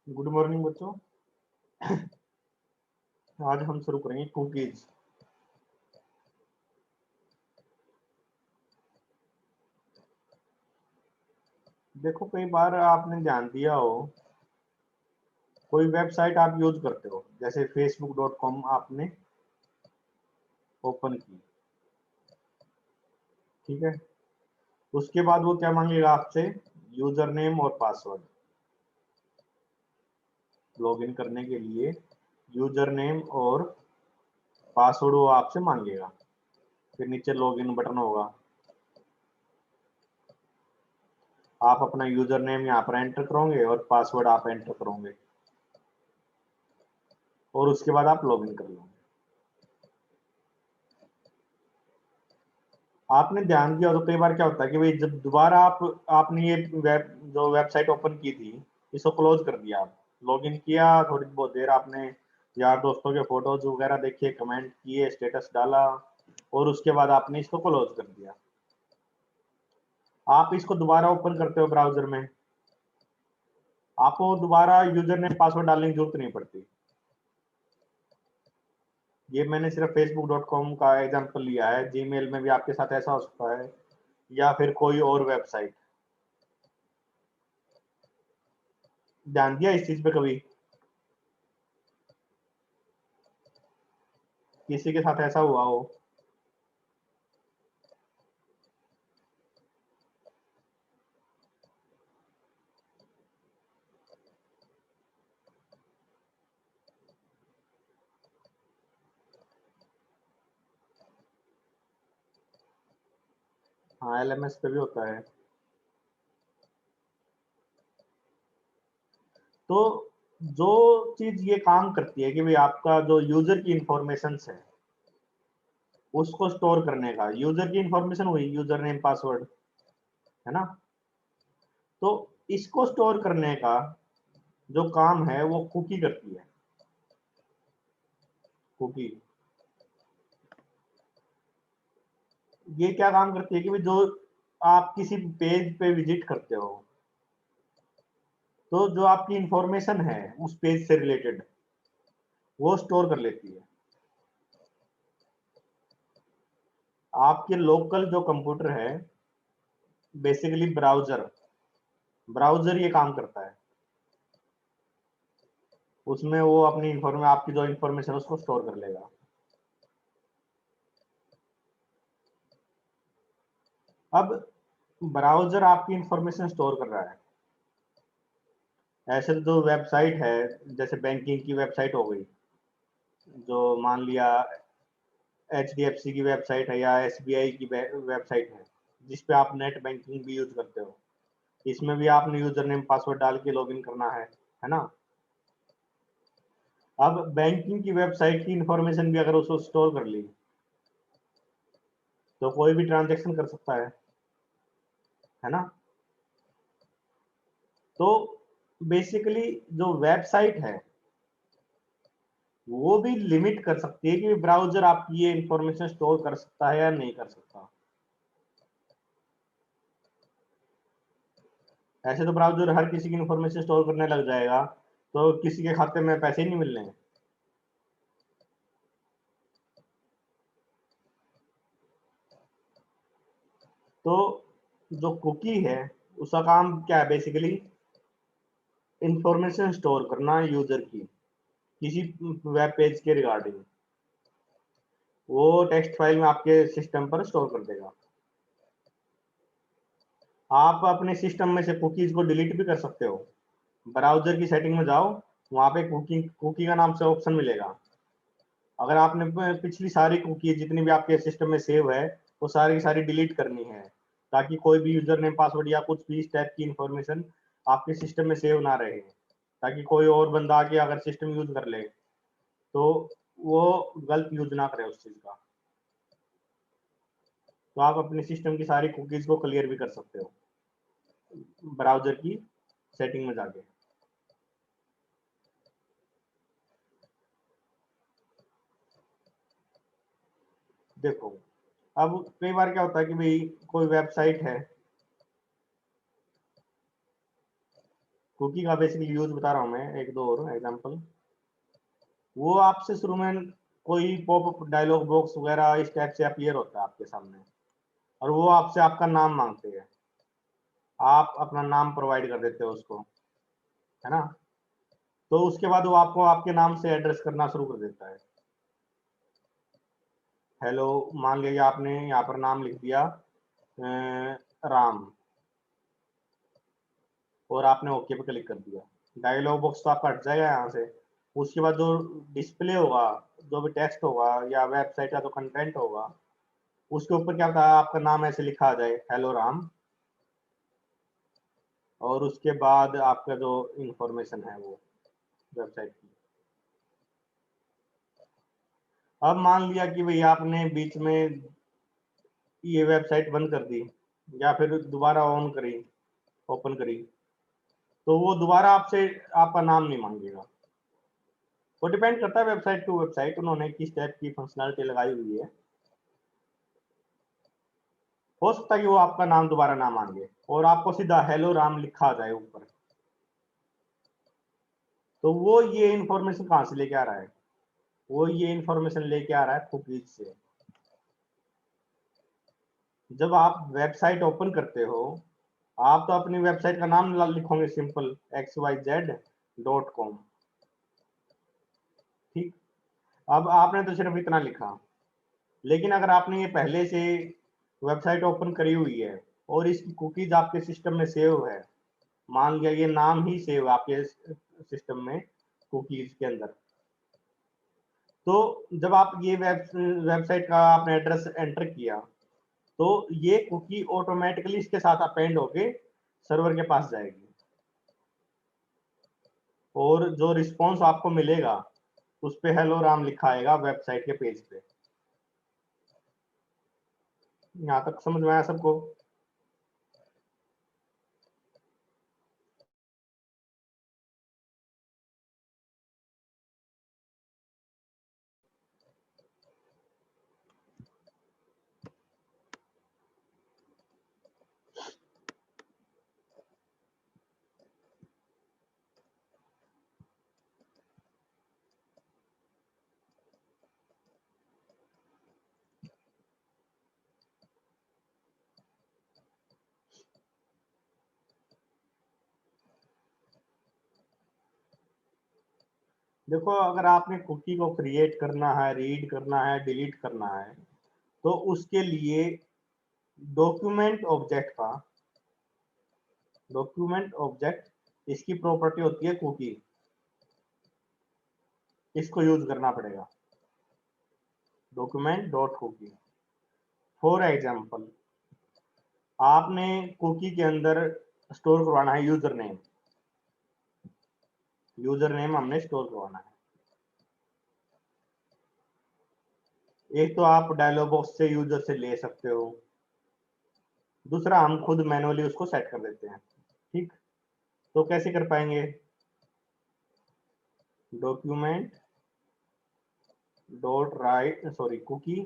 Good morning बच्चों। आज हम शुरू करेंगे कुकीज। देखो, कई बार आपने ध्यान दिया हो, कोई वेबसाइट आप यूज करते हो, जैसे facebook.com आपने ओपन की, ठीक है। उसके बाद वो क्या मांगेगा आपसे? यूजर नेम और पासवर्ड। लॉगिन करने के लिए यूजर नेम और पासवर्ड वो आपसे मांगेगा। फिर नीचे लॉगिन बटन होगा, आप अपना यूजर नेम यहाँ पर एंटर करोगे और पासवर्ड आप एंटर करोगे और उसके बाद आप लॉगिन कर लोगे। आपने ध्यान दिया तो कई बार क्या होता है कि भाई जब दोबारा आपने ये जो वेबसाइट ओपन की थी, इसको क्लोज कर दिया, आप लॉगिन किया, थोड़ी बहुत देर आपने यार दोस्तों के फोटोज वगैरह देखे, कमेंट किए, स्टेटस डाला और उसके बाद आपने इसको क्लोज कर दिया। आप इसको दोबारा ओपन करते हो ब्राउजर में, आपको दोबारा यूजर नेम पासवर्ड डालने की जरूरत नहीं पड़ती। ये मैंने सिर्फ facebook.com का एग्जांपल लिया है, जीमेल में भी आपके साथ ऐसा हो सकता है या फिर कोई और वेबसाइट। ध्यान दिया इस चीज पे कभी? किसी के साथ ऐसा हुआ हो? हाँ, एलएमएस पे भी होता है। तो जो चीज ये काम करती है कि भाई आपका जो यूजर की इंफॉर्मेशन है उसको स्टोर करने का, यूजर की इंफॉर्मेशन हुई यूजर नेम पासवर्ड, है ना। तो इसको स्टोर करने का जो काम है वो कुकी करती है। कुकी ये क्या काम करती है कि भाई जो आप किसी पेज पे विजिट करते हो, तो जो आपकी इंफॉर्मेशन है उस पेज से रिलेटेड वो स्टोर कर लेती है। आपके लोकल जो कंप्यूटर है, बेसिकली ब्राउजर, ब्राउजर ये काम करता है, उसमें वो अपनी आपकी जो इंफॉर्मेशन उसको स्टोर कर लेगा। अब ब्राउजर आपकी इंफॉर्मेशन स्टोर कर रहा है, ऐसे तो जो वेबसाइट है, जैसे बैंकिंग की वेबसाइट हो गई, जो मान लिया HDFC की वेबसाइट है या SBI की वेबसाइट है, जिसपे आप नेट बैंकिंग भी यूज करते हो, इसमें भी आपने यूजर नेम पासवर्ड डाल के लॉगिन करना है ना। अब बैंकिंग की वेबसाइट की इंफॉर्मेशन भी अगर उसको स्टोर कर ली तो कोई भी ट्रांजेक्शन कर सकता है ना। तो बेसिकली जो वेबसाइट है वो भी लिमिट कर सकती है कि ब्राउजर आपकी ये इंफॉर्मेशन स्टोर कर सकता है या नहीं कर सकता। ऐसे तो ब्राउजर हर किसी की इंफॉर्मेशन स्टोर करने लग जाएगा तो किसी के खाते में पैसे ही नहीं मिलने हैं। तो जो कुकी है उसका काम क्या है? बेसिकली इंफॉर्मेशन स्टोर करना यूजर की किसी वेब पेज के रिगार्डिंग, वो टेक्स्ट फाइल में आपके सिस्टम पर स्टोर कर देगा। आप अपने सिस्टम में से कुकीज को डिलीट भी कर सकते हो। ब्राउजर की सेटिंग में जाओ, वहां पे कुकी कुकी का नाम से ऑप्शन मिलेगा। अगर आपने पिछली सारी कुकी जितनी भी आपके सिस्टम में सेव है वो सारी की सारी डिलीट करनी है, ताकि कोई भी यूजर नेम पासवर्ड या कुछ भी इस टाइप की इंफॉर्मेशन आपके सिस्टम में सेव ना रहे, ताकि कोई और बंदा आके अगर सिस्टम यूज कर ले तो वो गलत यूज ना करे उस चीज का। तो आप अपने सिस्टम की सारी कुकीज को क्लियर भी कर सकते हो ब्राउजर की सेटिंग में जाके। देखो, अब कई बार क्या होता है कि भाई कोई वेबसाइट है, कुकी का बेसिकली यूज बता रहा हूँ मैं, एक दो और एग्जांपल। वो आपसे शुरू में कोई पॉपअप डायलॉग बॉक्स वगैरह इस टाइप से अपीयर होता है आपके सामने, और वो आपसे आपका नाम मांगते हैं, आप अपना नाम प्रोवाइड कर देते हो उसको, है ना। तो उसके बाद वो आपको आपके नाम से एड्रेस करना शुरू कर देता है। हेलो, मान लीजिए आपने यहाँ पर नाम लिख दिया राम, और आपने ओके पे क्लिक कर दिया, डायलॉग बॉक्स तो आपका हट जाएगा यहाँ से। उसके बाद जो डिस्प्ले होगा, जो भी टेक्स्ट होगा या वेबसाइट का जो कंटेंट होगा, उसके ऊपर क्या होता है, आपका नाम ऐसे लिखा आ जाए, हेलो राम, और उसके बाद आपका जो इंफॉर्मेशन है वो वेबसाइट की। अब मान लिया कि भाई आपने बीच में ये वेबसाइट बंद कर दी, या फिर दोबारा ऑन करी, ओपन करी, तो वो दोबारा आपसे आपका नाम नहीं मांगेगा। वो डिपेंड करता है वेबसाइट टू वेबसाइट, उन्होंने किस टाइप की फंक्शनलिटी लगाई हुई है। हो सकता है कि वो आपका नाम दोबारा ना मांगे और आपको सीधा हेलो राम लिखा आ जाए ऊपर। तो वो ये इंफॉर्मेशन कहाँ से लेके आ रहा है, वो ये इंफॉर्मेशन लेके आ रहा है कुकीज से। जब आप वेबसाइट ओपन करते हो, आप तो अपनी वेबसाइट का नाम लिखोगे सिंपल xyz.com, ठीक। अब आपने तो सिर्फ इतना लिखा, लेकिन अगर आपने ये पहले से वेबसाइट ओपन करी हुई है और इसकी कुकीज आपके सिस्टम में सेव है, मान लिया ये नाम ही सेव है आपके सिस्टम में कुकीज के अंदर, तो जब आप ये वेबसाइट का आपने एड्रेस एंटर किया, तो ये कुकी ऑटोमेटिकली इसके साथ अपेंड होके सर्वर के पास जाएगी, और जो रिस्पॉन्स आपको मिलेगा उस पे हेलो राम लिखा आएगा वेबसाइट के पेज पे। यहाँ तक समझ में आया सबको? देखो, अगर आपने कुकी को क्रिएट करना है, रीड करना है, डिलीट करना है, तो उसके लिए डॉक्यूमेंट ऑब्जेक्ट इसकी प्रॉपर्टी होती है कुकी, इसको यूज करना पड़ेगा, document dot cookie. For example, आपने कुकी के अंदर स्टोर करवाना है यूजर नेम हमने स्टोर करवाना है। एक तो आप डायलॉग बॉक्स से यूजर से ले सकते हो, दूसरा हम खुद मैनुअली उसको सेट कर देते हैं, ठीक। तो कैसे कर पाएंगे, document dot write sorry cookie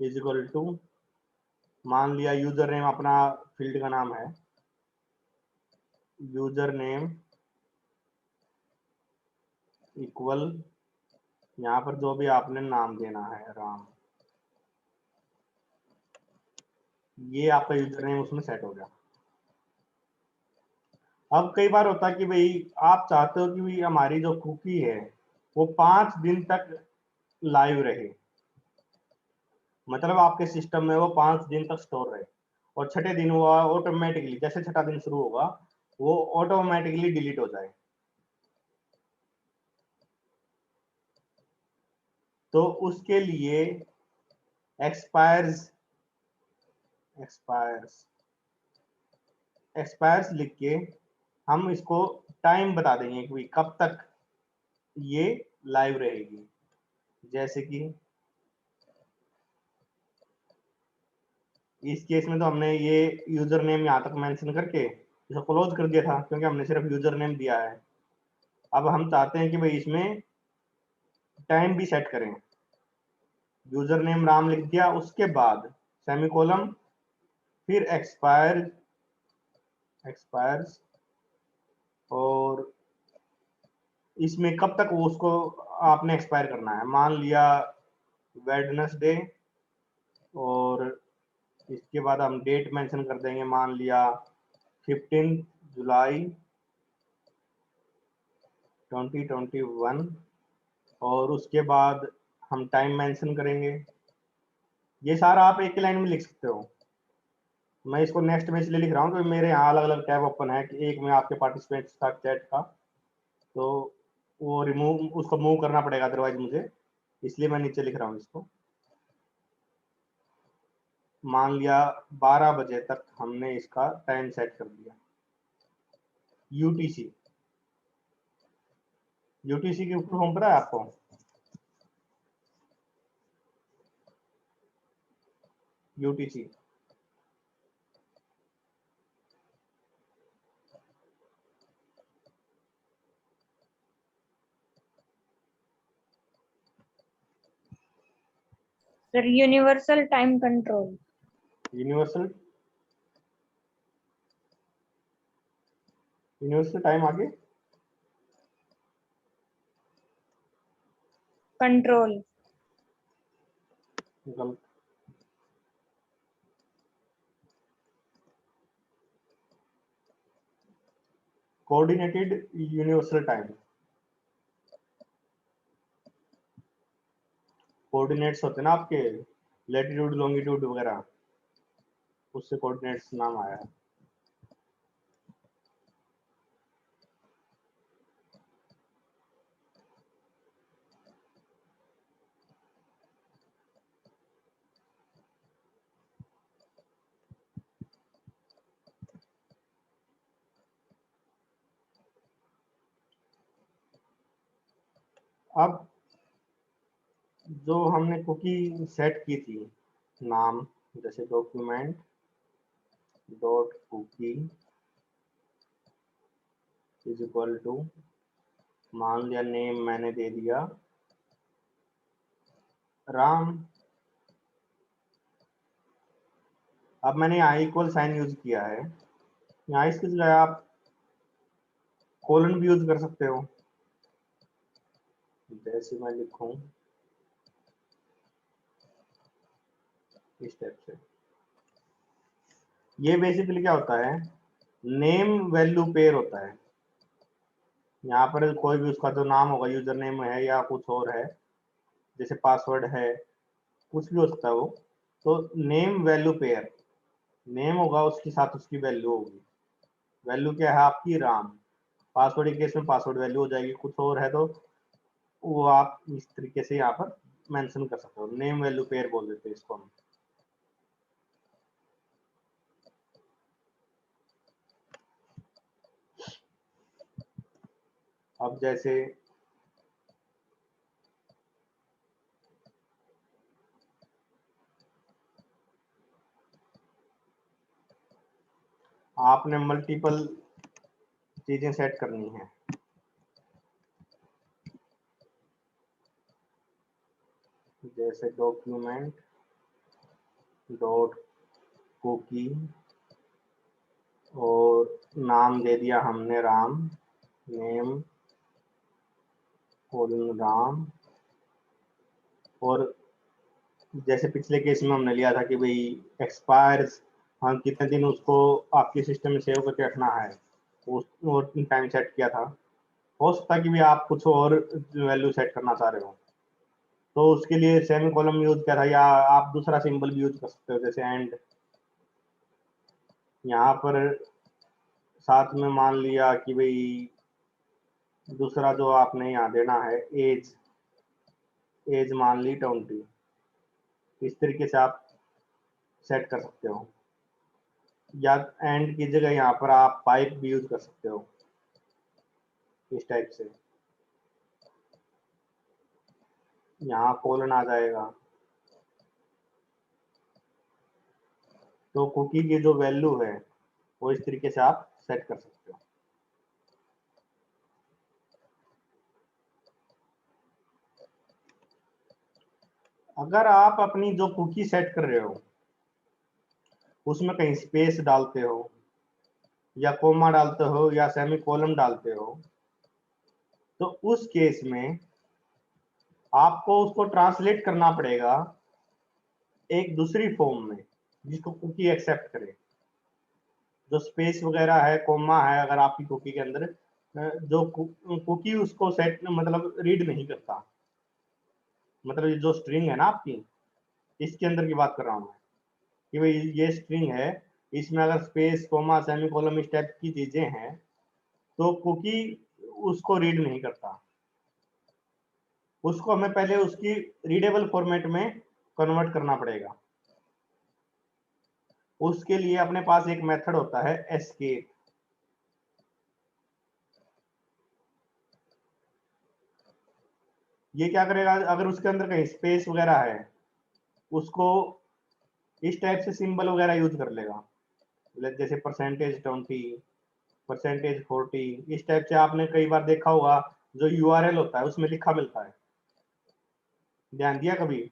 is equal to, मान लिया यूजर नेम अपना फील्ड का नाम है, यूजर नेम इक्वल, यहाँ पर जो भी आपने नाम देना है राम, ये आपका यूजर नेम उसमें सेट हो गया। अब कई बार होता है कि भाई आप चाहते हो कि भाई हमारी जो कुकी है वो 5 दिन तक लाइव रहे, मतलब आपके सिस्टम में वो 5 दिन तक स्टोर रहे, और छठे दिन वो ऑटोमेटिकली, जैसे छठा दिन शुरू होगा वो ऑटोमेटिकली डिलीट हो जाए। तो उसके लिए एक्सपायर्स एक्सपायर्स एक्सपायर्स लिख के हम इसको टाइम बता देंगे कि कब तक ये लाइव रहेगी। जैसे कि इस केस में तो हमने ये यूजर नेम यहाँ तक मेंशन करके इसको क्लोज कर दिया था, क्योंकि हमने सिर्फ यूजर नेम दिया है। अब हम चाहते हैं कि भाई इसमें टाइम भी सेट करें, यूजर नेम राम लिख दिया, उसके बाद सेमीकोलन, फिर एक्सपायर एक्सपायर्स, और इसमें कब तक वो उसको आपने एक्सपायर करना है। मान लिया वेडनेसडे, और इसके बाद हम डेट मेंशन कर देंगे, मान लिया 15 जुलाई 2021, और उसके बाद हम टाइम मेंशन करेंगे। ये सारा आप एक ही लाइन में लिख सकते हो। मैं इसको नेक्स्ट में इसलिए लिख रहा हूँ क्योंकि मेरे यहाँ अलग अलग टैब ओपन है कि एक में आपके पार्टिसिपेंट्स का चैट का, तो वो रिमूव उसको मूव करना पड़ेगा अदरवाइज मुझे, इसलिए मैं नीचे लिख रहा हूँ इसको। मान लिया 12 बजे तक हमने इसका टाइम सेट कर दिया। यूटीसी, यूटीसी की फुल फॉर्म पता है आपको? UTC sir universal time control. Universal, universal time आगे कंट्रोल। गलत। कोऑर्डिनेटेड यूनिवर्सल टाइम, कोऑर्डिनेट्स होते हैं ना आपके, लैटिट्यूड लॉन्गिट्यूड वगैरह, उससे कोऑर्डिनेट्स नाम आया है। अब जो हमने कुकी सेट की थी, नाम जैसे document dot cookie is equal to, मान लिया नेम मैंने दे दिया राम। अब मैंने यहाँ इक्वल साइन यूज किया है, यहाँ इसकी जगह आप कोलन भी यूज कर सकते हो, जैसे मैं लिखूं इस टाइप से। ये बेसिकली क्या होता है, नेम वैल्यू पेयर होता है। यहाँ पर कोई भी उसका जो नाम होगा, यूजर नेम है या कुछ और है, जैसे पासवर्ड है, कुछ भी हो सकता है वो, तो नेम वैल्यू पेयर, नेम होगा उसके साथ उसकी वैल्यू होगी। वैल्यू क्या है आपकी, राम। पासवर्ड के केस में पासवर्ड वैल्यू हो जाएगी, कुछ और है तो वो आप इस तरीके से यहाँ पर मेंशन कर सकते हो। नेम वैल्यू पेयर बोल देते हैं इसको हम। अब जैसे आपने मल्टीपल चीजें सेट करनी है, जैसे डॉक्यूमेंट डॉट कुकी, और नाम दे दिया हमने राम, नेम कोलन राम। और जैसे पिछले केस में हमने लिया था कि भाई एक्सपायर्स, हम कितने दिन उसको आपके सिस्टम में सेव करके रखना है, उस और टाइम सेट किया था। हो सकता है कि भी आप कुछ और वैल्यू सेट करना चाह रहे हो, तो उसके लिए सेमी कॉलम यूज किया था, या आप दूसरा सिंबल भी यूज कर सकते हो जैसे एंड। यहाँ पर साथ में मान लिया कि भाई दूसरा जो आपने यहाँ देना है एज, एज मान ली 20, इस तरीके से आप सेट कर सकते हो। या एंड की जगह यहाँ पर आप पाइप भी यूज कर सकते हो इस टाइप से, यहाँ कोलन आ जाएगा। तो कुकी की जो वैल्यू है वो इस तरीके से आप सेट कर सकते हो। अगर आप अपनी जो कुकी सेट कर रहे हो उसमें कहीं स्पेस डालते हो, या कोमा डालते हो या सेमी कोलम डालते हो, तो उस केस में आपको उसको ट्रांसलेट करना पड़ेगा एक दूसरी फॉर्म में जिसको कुकी एक्सेप्ट करे। जो स्पेस वगैरह है, कोमा है, अगर आपकी कुकी के अंदर जो कुकी उसको सेट मतलब रीड नहीं करता, मतलब ये जो स्ट्रिंग है ना आपकी, इसके अंदर की बात कर रहा हूँ मैं कि भाई ये स्ट्रिंग है, इसमें अगर स्पेस कोमा सेमी कोलम इस टाइप की चीजें हैं तो कुकी उसको रीड नहीं करता। उसको हमें पहले उसकी रीडेबल फॉर्मेट में कन्वर्ट करना पड़ेगा। उसके लिए अपने पास एक मेथड होता है एस्केप। ये क्या करेगा, अगर उसके अंदर कहीं स्पेस वगैरह है उसको इस टाइप से सिंबल वगैरह यूज कर लेगा, जैसे %20, %40, इस टाइप से आपने कई बार देखा होगा जो यूआरएल होता है उसमें लिखा मिलता है, ध्यान दिया कभी?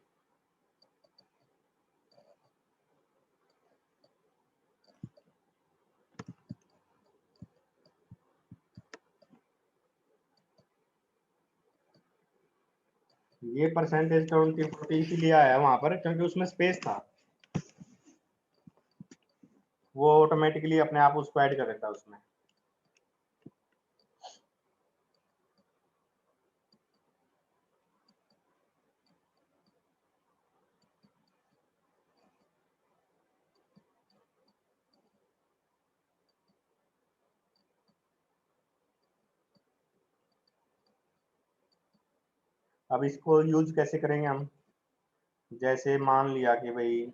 ये %20, इसीलिए आया वहां पर क्योंकि उसमें स्पेस था, वो ऑटोमेटिकली अपने आप उसको ऐड कर देता है उसमें। अब इसको यूज कैसे करेंगे हम? जैसे मान लिया कि भाई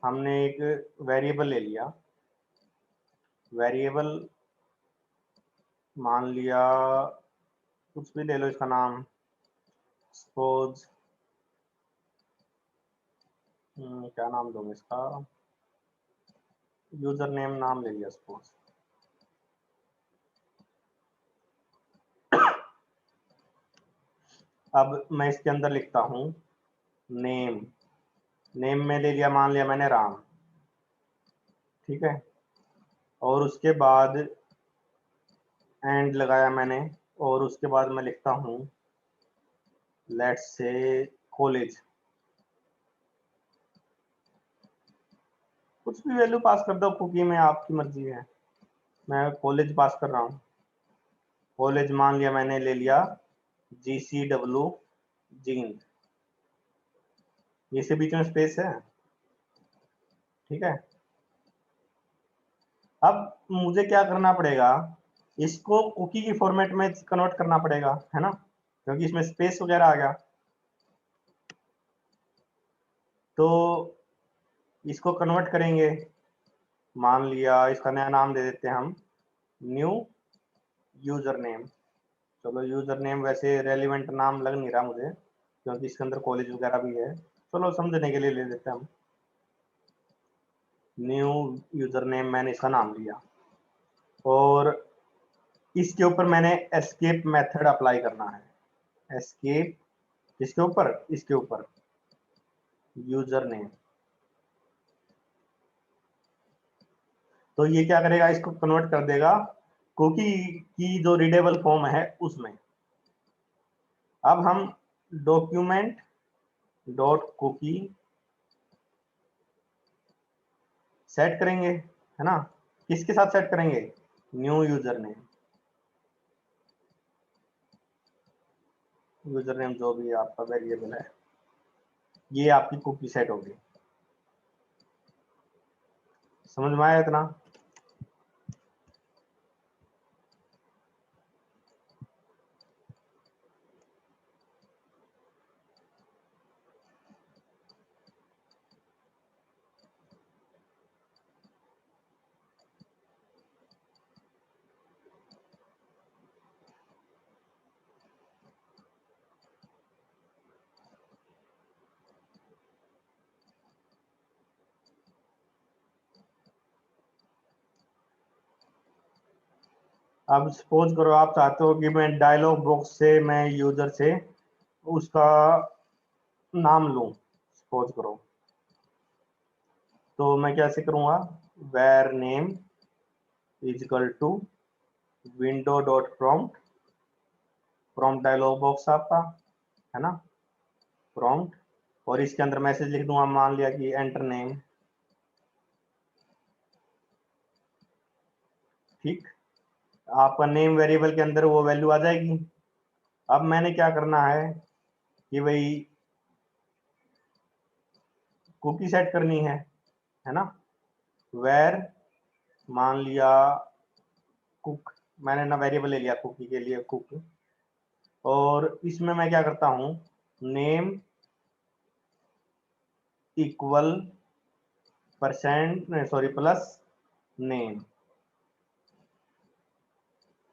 हमने एक वेरिएबल ले लिया, वेरिएबल मान लिया कुछ भी ले लो, इसका नाम सपोज क्या नाम दूंगा इसका, यूजर नेम नाम ले लिया सपोज। अब मैं इसके अंदर लिखता हूँ नेम, नेम में ले लिया, मान लिया मैंने राम, ठीक है, और उसके बाद एंड लगाया मैंने, और उसके बाद मैं लिखता हूँ लेट्स से कॉलेज, कुछ भी वैल्यू पास कर दो कुकी में, आपकी मर्जी है, मैं कॉलेज पास कर रहा हूँ। कॉलेज मान लिया मैंने, ले लिया GCW जींद, ये से बीच में स्पेस है, ठीक है। अब मुझे क्या करना पड़ेगा, इसको कुकी की फॉर्मेट में कन्वर्ट करना पड़ेगा, है ना, क्योंकि इसमें स्पेस वगैरह आ गया। तो इसको कन्वर्ट करेंगे, मान लिया इसका नया नाम दे देते हैं हम न्यू यूजर नेम। चलो यूजर नेम वैसे रेलिवेंट नाम लग नहीं रहा मुझे क्योंकि इसके अंदर कॉलेज वगैरह भी है, चलो समझने के लिए ले देते हैं हम न्यू यूजर नेम, मैंने इसका नाम लिया, और इसके ऊपर मैंने एस्केप मेथड अप्लाई करना है। एस्केप किसके ऊपर, इसके ऊपर यूजर नेम। तो ये क्या करेगा, इसको कन्वर्ट कर देगा कुकी की जो रीडेबल फॉर्म है उसमें। अब हम डॉक्यूमेंट डॉट कुकी सेट करेंगे, है ना, किसके साथ सेट करेंगे, new user name, user name जो भी आपका वेरिएबल है, ये आपकी कुकी सेट होगी। समझ में आया इतना? अब सपोज करो आप चाहते हो कि मैं डायलॉग बॉक्स से मैं यूजर से उसका नाम लूं, सपोज करो तो मैं कैसे करूँगा, where name is equal to window dot prompt, prompt dialog box आपका है ना, prompt, और इसके अंदर मैसेज लिख दूंगा, मान लिया कि एंटर नेम, ठीक, आपका नेम वेरिएबल के अंदर वो वैल्यू आ जाएगी। अब मैंने क्या करना है कि भाई कुकी सेट करनी है ना, वेर मान लिया कुक, मैंने ना वेरिएबल ले लिया कुकी के लिए कुक, और इसमें मैं क्या करता हूँ, name equal percent sorry plus name,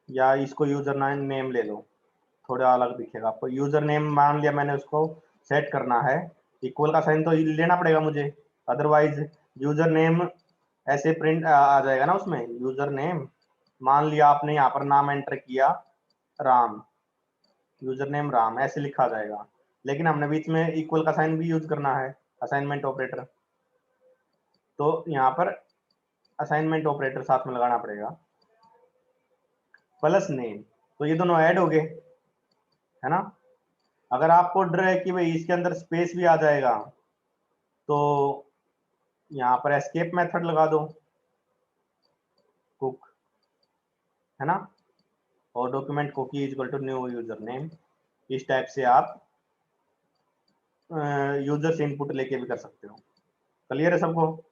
या इसको यूजर नेम ले लो, थोड़ा अलग दिखेगा आपको। यूजर नेम मान लिया मैंने, उसको सेट करना है, इक्वल का साइन तो लेना पड़ेगा मुझे, अदरवाइज यूजर नेम ऐसे प्रिंट आ जाएगा ना उसमें, यूजर नेम, मान लिया आपने यहाँ पर नाम एंटर किया राम, यूजर नेम राम ऐसे लिखा जाएगा, लेकिन हमने बीच में इक्वल का साइन भी यूज करना है, असाइनमेंट ऑपरेटर, तो यहाँ पर असाइनमेंट ऑपरेटर साथ में लगाना पड़ेगा, प्लस नेम, तो ये दोनों ऐड हो गए है ना। अगर आपको डर है कि भाई इसके अंदर स्पेस भी आ जाएगा, तो यहाँ पर एस्केप मेथड लगा दो कुक, है ना, और document cookie is equal to new user name, इस टाइप से आप यूजर से इनपुट लेके भी कर सकते हो। क्लियर है सबको?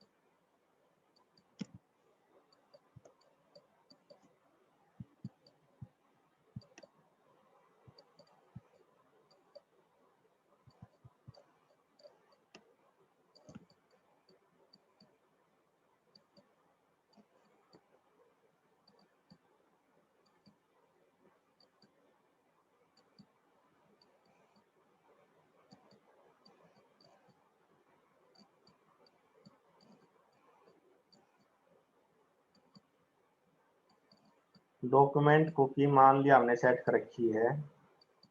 डॉक्यूमेंट कुकी मान लिया हमने सेट कर रखी है,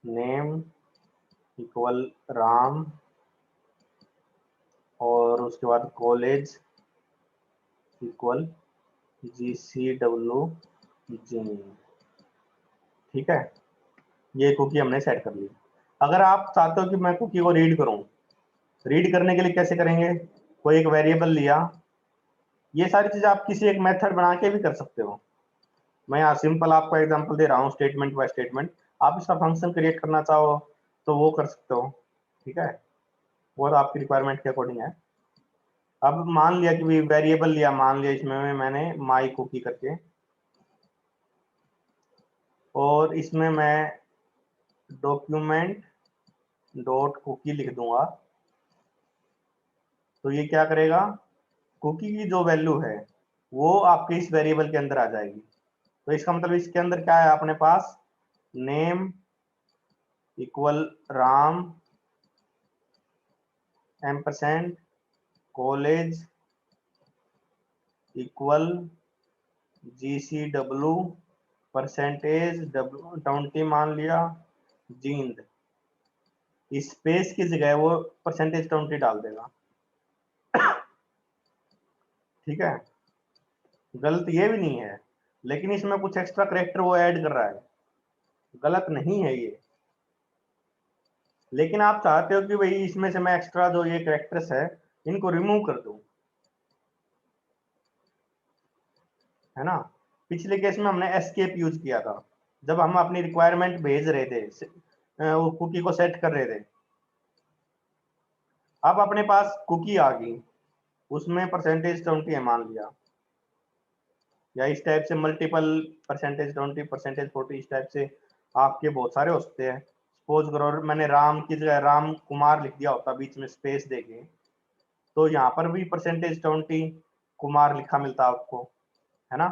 नेम इक्वल राम, और उसके बाद कॉलेज इक्वल GCW जी, ठीक है, ये कुकी हमने सेट कर ली। अगर आप चाहते हो कि मैं कुकी को रीड करूं, रीड करने के लिए कैसे करेंगे, कोई एक वेरिएबल लिया, ये सारी चीजें आप किसी एक मेथड बना के भी कर सकते हो। मैं यहाँ सिंपल आपको एग्जांपल दे रहा हूँ, स्टेटमेंट बाय स्टेटमेंट, आप इसका फंक्शन क्रिएट करना चाहो तो वो कर सकते हो, ठीक है, वो तो आपकी रिक्वायरमेंट के अकॉर्डिंग है। अब मान लिया कि वेरिएबल लिया, मान लिया इसमें मैंने माई कुकी करके, और इसमें मैं डॉक्यूमेंट डॉट कुकी लिख दूंगा, तो ये क्या करेगा, कुकी की जो वैल्यू है वो आपके इस वेरिएबल के अंदर आ जाएगी। तो इसका मतलब इसके अंदर क्या है अपने पास, name equal Ram ampersand college equal GCW percentage 20 मान लिया जींद, स्पेस की जगह वो परसेंटेज 20 डाल देगा, ठीक है, गलत ये भी नहीं है, लेकिन इसमें कुछ एक्स्ट्रा करेक्टर वो ऐड कर रहा है, गलत नहीं है ये, लेकिन आप चाहते हो कि भाई इसमें से मैं एक्स्ट्रा जो ये करेक्टर्स है इनको रिमूव कर दूं, है ना। पिछले केस में हमने एस्केप यूज किया था, जब हम अपनी रिक्वायरमेंट भेज रहे थे, वो कुकी को सेट कर रहे थे। अब अपने पास कुकी आ गई, उसमें परसेंटेज 20 है मान लिया, या इस टाइप से मल्टीपल परसेंटेज 20 परसेंटेज 40 इस टाइप से आपके बहुत सारे हो सकते हैं। सपोज करो मैंने राम की जगह राम कुमार लिख दिया होता बीच में स्पेस देके, तो यहाँ पर भी परसेंटेज 20 कुमार लिखा मिलता आपको, है ना।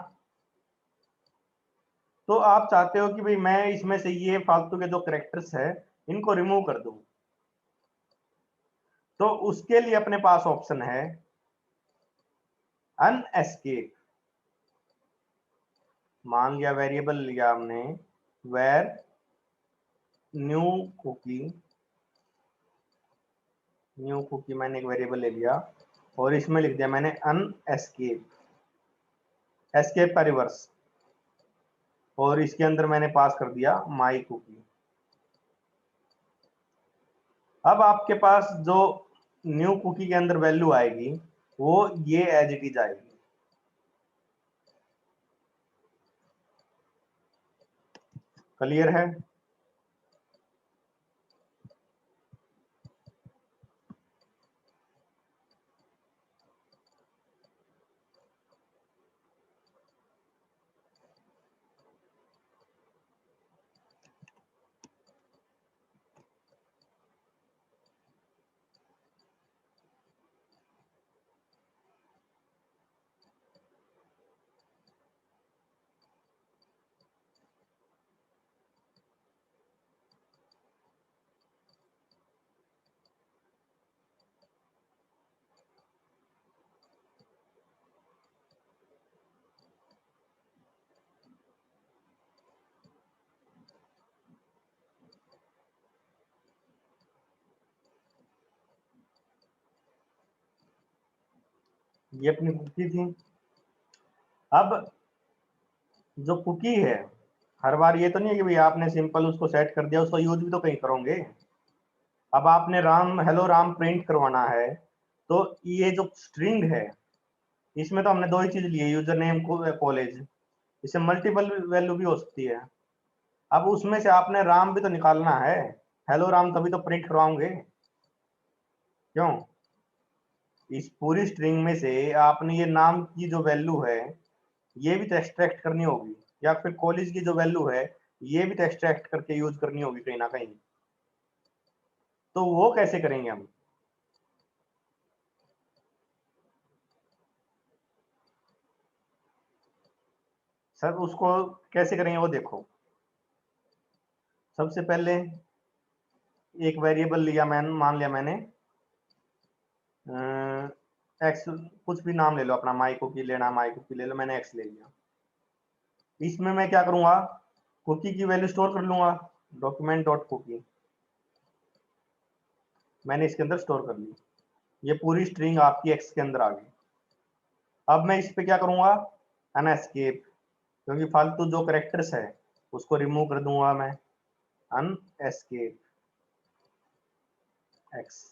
तो आप चाहते हो कि भाई मैं इसमें से ये फालतू के जो करेक्टर्स है इनको रिमूव कर दूं, तो उसके लिए अपने पास ऑप्शन है अनएस्केप, मान लिया वेरिएबल लिया हमने var new cookie, new cookie मैंने एक वेरिएबल ले लिया, और इसमें लिख दिया मैंने अनएस्केप, एस्केप का रिवर्स, और इसके अंदर मैंने पास कर दिया माई कुकी। अब आपके पास जो न्यू कुकी के अंदर वैल्यू आएगी वो ये एज इट इज आएगी। क्लियर है? ये अपनी कुकी थी। अब जो कुकी है, हर बार ये तो नहीं है कि भाई आपने सिंपल उसको सेट कर दिया, उसको यूज भी तो कहीं करोगे। अब आपने राम हेलो राम प्रिंट करवाना है, तो ये जो स्ट्रिंग है इसमें तो हमने दो ही चीज ली है, यूजर नेम कॉलेज, इससे मल्टीपल वैल्यू भी हो सकती है। अब उसमें से आपने राम भी तो निकालना है, हेलो राम, तभी तो प्रिंट करवाओगे। क्यों? इस पूरी स्ट्रिंग में से आपने ये नाम की जो वैल्यू है ये भी तो एक्सट्रैक्ट करनी होगी, या फिर कॉलेज की जो वैल्यू है ये भी तो एक्सट्रैक्ट करके यूज करनी होगी कहीं ना कहीं। तो वो कैसे करेंगे हम? सर उसको कैसे करेंगे वो देखो। सबसे पहले एक वेरिएबल लिया, मैंने मान लिया मैंने एक्स, कुछ भी नाम ले लो अपना, माई कुकी लेना, माई कुकी ले लो, मैंने एक्स ले लिया। इसमें मैं क्या करूंगा, कुकी की वैल्यू स्टोर कर लूंगा, डॉक्यूमेंट डॉट कुकी, मैंने इसके अंदर स्टोर कर ली। ये पूरी स्ट्रिंग आपकी एक्स के अंदर आ गई। अब मैं इस पे क्या करूंगा, अनएस्केप, क्योंकि फालतू जो करेक्टर्स है उसको रिमूव कर दूंगा मैं, अनएस्केप एक्स।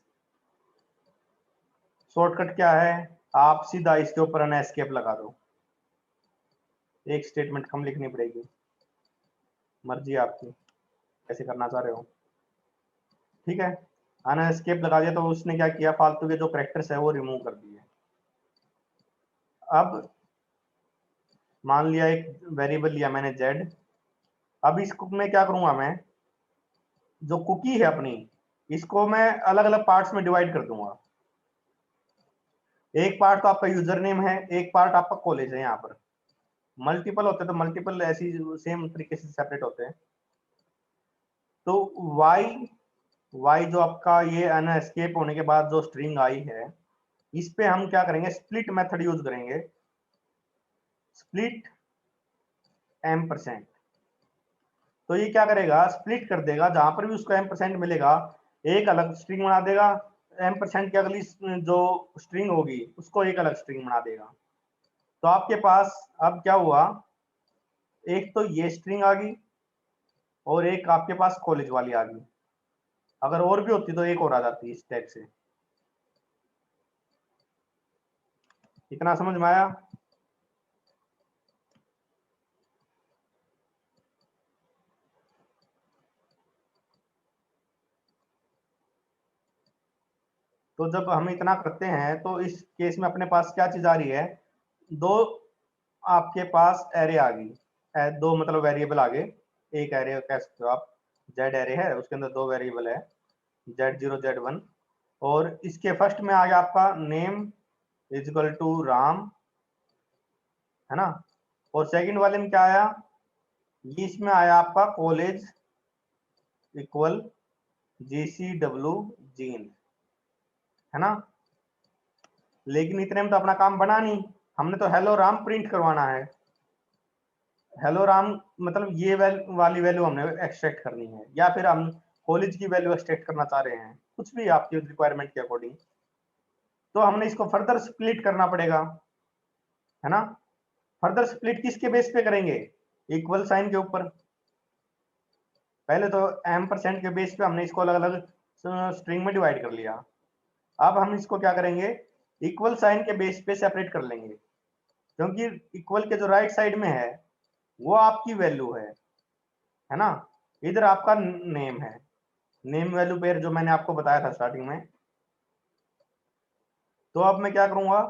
शॉर्टकट क्या है, आप सीधा इसके ऊपर अनएस्केप लगा दो, एक स्टेटमेंट कम लिखनी पड़ेगी, मर्जी आपकी कैसे करना चाह रहे हो। ठीक है, अनएस्केप लगा दिया तो उसने क्या किया, फालतू के जो करेक्टर्स है वो रिमूव कर दिए। अब मान लिया एक वेरिएबल लिया मैंने जेड। अब इसको मैं क्या करूंगा, मैं जो कुकी है अपनी इसको मैं अलग अलग पार्ट्स में डिवाइड कर दूंगा। एक पार्ट तो आपका यूजर नेम है, एक पार्ट आपका कॉलेज है। यहाँ पर मल्टीपल होते तो मल्टीपल ऐसी सेम तरीके से सेपरेट होते हैं। तो वाई जो आपका ये अनएस्केप होने के बाद जो स्ट्रिंग आई है इस पे हम क्या करेंगे, स्प्लिट मेथड यूज करेंगे, स्प्लिट %। तो ये क्या करेगा, स्प्लिट कर देगा, जहां पर भी उसको %, मिलेगा एक अलग स्ट्रिंग बना देगा, %, की अगली जो स्ट्रिंग होगी उसको एक अलग स्ट्रिंग बना देगा। तो आपके पास अब क्या हुआ, एक तो ये स्ट्रिंग आ गई और एक आपके पास कॉलेज वाली आ गई। अगर और भी होती तो एक और आ जाती इस टाइप से। इतना समझ में आया? तो जब हम इतना करते हैं तो इस केस में अपने पास क्या चीज आ रही है, दो आपके पास एरे आ गई, दो मतलब वेरिएबल आ गए। एक एरे कह सकते हो आप, जेड एरे है उसके अंदर दो वेरिएबल है, Z0 Z1, और इसके फर्स्ट में आ गया आपका name is equal to Ram, है ना। और सेकंड वाले में क्या आया, ये इसमें आया आपका कॉलेज इक्वल GCW जीन, है ना। लेकिन इतने में तो अपना काम बना नहीं, हमने तो हेलो राम प्रिंट करवाना है। हेलो राम मतलब ये वाली वैल्यू हमने एक्सट्रैक्ट करनी है, या फिर हम कॉलेज की वैल्यू एक्सट्रैक्ट करना चाह रहे हैं, कुछ भी आपकी रिक्वायरमेंट के अकॉर्डिंग। तो हमने इसको फर्दर स्प्लिट करना पड़ेगा, है ना। फर्दर स्प्लिट किसके बेस पे करेंगे, इक्वल साइन के ऊपर। पहले तो m% के बेस पे हमने इसको अलग अलग स्ट्रिंग में डिवाइड कर लिया। अब हम इसको क्या करेंगे, इक्वल साइन के बेस पे सेपरेट कर लेंगे, क्योंकि इक्वल के जो राइट साइड में है वो आपकी वैल्यू है ना। इधर आपका नेम है, नेम वैल्यू पेयर जो मैंने आपको बताया था स्टार्टिंग में। तो अब मैं क्या करूंगा,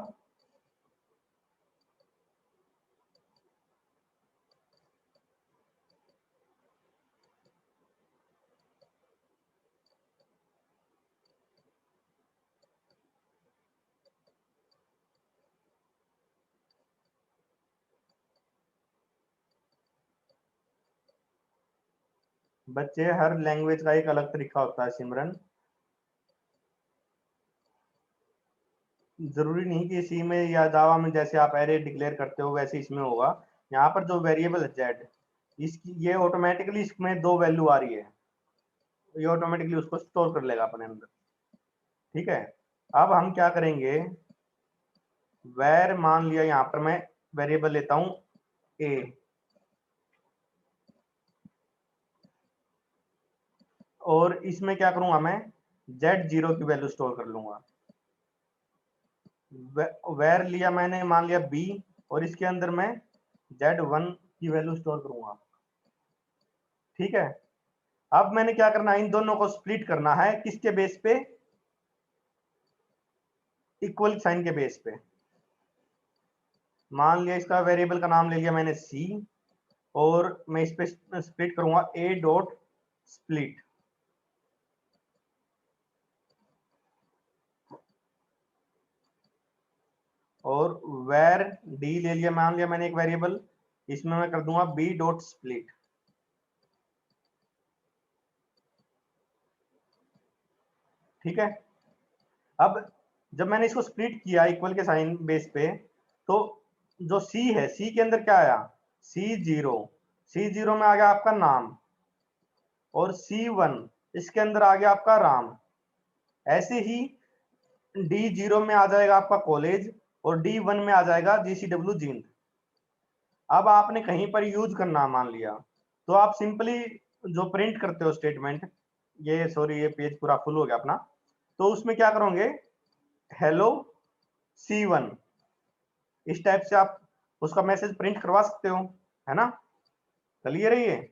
बच्चे हर लैंग्वेज का एक अलग तरीका होता है सिमरन, जरूरी नहीं कि सी में या जावा में जैसे आप एरे डिक्लेयर करते हो वैसे इसमें होगा। यहाँ पर जो वेरिएबल है जेड, इसकी ये ऑटोमेटिकली इसमें 2 वैल्यू आ रही है, ये ऑटोमेटिकली उसको स्टोर कर लेगा अपने अंदर, ठीक है। अब हम क्या करेंगे, वैर मान लिया यहाँ पर मैं वेरिएबल लेता हूं ए, और इसमें क्या करूंगा मैं, Z0 की वैल्यू स्टोर कर लूंगा। वेर लिया मैंने मान लिया बी, और इसके अंदर मैं Z1 की वैल्यू स्टोर करूंगा, ठीक है। अब मैंने क्या करना है, इन दोनों को स्प्लिट करना है किसके बेस पे, इक्वल साइन के बेस पे। मान लिया इसका वेरिएबल का नाम ले लिया मैंने सी, और मैं इस पे स्प्लिट करूंगा ए डॉट स्प्लिट, और वेर डी ले लिया, मान लिया मैंने एक वेरिएबल, इसमें मैं कर दूंगा बी डॉट स्प्लिट, ठीक है। अब जब मैंने इसको स्प्लिट किया इक्वल के साइन बेस पे, तो जो सी है, सी के अंदर क्या आया, C0, C0 में आ गया आपका नाम, और C1 इसके अंदर आ गया आपका राम। ऐसे ही D0 में आ जाएगा आपका कॉलेज, और D1 में आ जाएगा GCW जींद। अब आपने कहीं पर यूज करना मान लिया, तो आप सिंपली जो प्रिंट करते हो स्टेटमेंट, ये सॉरी ये पेज पूरा फुल हो गया अपना, तो उसमें क्या करोगे, हेलो C1, इस टाइप से आप उसका मैसेज प्रिंट करवा सकते हो, है ना। क्लियर है ये।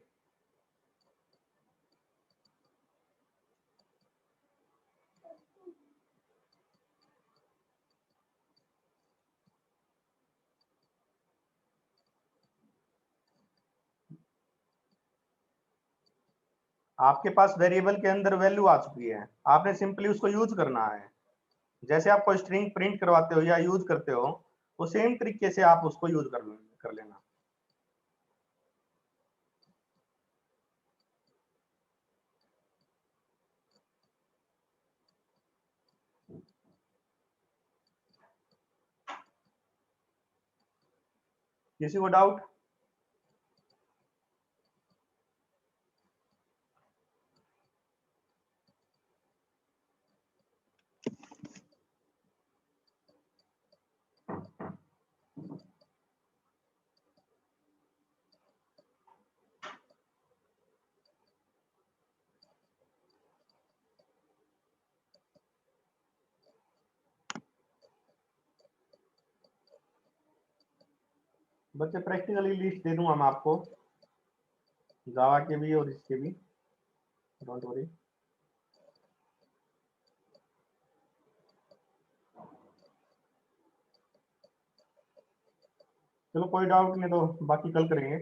आपके पास वेरिएबल के अंदर वैल्यू आ चुकी है, आपने सिंपली उसको यूज करना है। जैसे आप कोई स्ट्रिंग प्रिंट करवाते हो या यूज करते हो, वो सेम तरीके से आप उसको यूज कर लेना। किसी को डाउट? बच्चे प्रैक्टिकली लिस्ट दे दूंगा मैं आपको, जावा के भी और इसके भी, डोंट वरी। चलो कोई डाउट नहीं तो बाकी कल करेंगे।